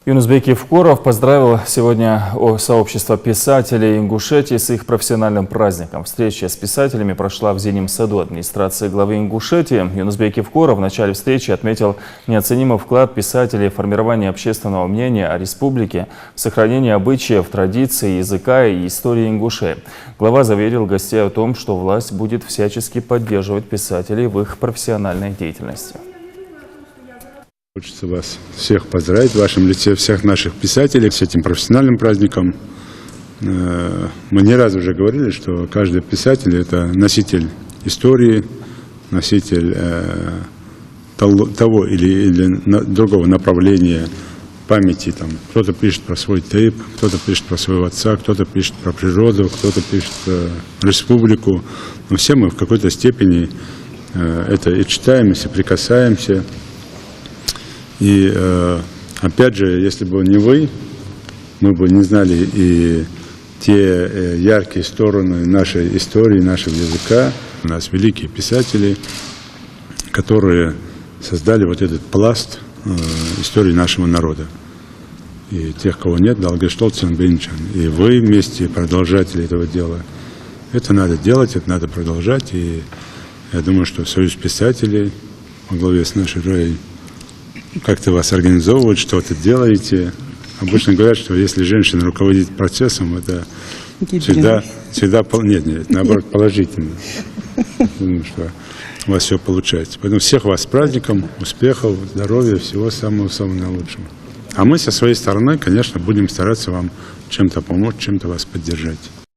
Юнусбек Евкуров поздравил сегодня сообщество писателей Ингушетии с их профессиональным праздником. Встреча с писателями прошла в Зимнем саду администрации главы Ингушетии. Юнусбек Евкуров в начале встречи отметил неоценимый вклад писателей в формирование общественного мнения о республике, в сохранение обычаев, традиций, языка и истории Ингушетии. Глава заверил гостей о том, что власть будет всячески поддерживать писателей в их профессиональной деятельности. Хочется вас всех поздравить в вашем лице, всех наших писателей с этим профессиональным праздником. Мы не раз уже говорили, что каждый писатель – это носитель истории, носитель того или другого направления памяти. Кто-то пишет про свой тейп, кто-то пишет про своего отца, кто-то пишет про природу, кто-то пишет про республику. Но все мы в какой-то степени это и читаем, и соприкасаемся. И опять же, если бы не вы, мы бы не знали и те яркие стороны нашей истории, нашего языка. У нас великие писатели, которые создали вот этот пласт истории нашего народа. И тех, кого нет, Далгештолцен, Бенчан. И вы вместе продолжатели этого дела. Это надо делать, это надо продолжать. И я думаю, что Союз писателей во главе с нашей Раей как-то вас организовывают, что-то делаете. Обычно говорят, что если женщина руководит процессом, это всегда нет, наоборот, положительно. Думаю, что у вас все получается. Поэтому всех вас с праздником, успехов, здоровья, всего самого-самого наилучшего. А мы со своей стороны, конечно, будем стараться вам чем-то помочь, чем-то вас поддержать.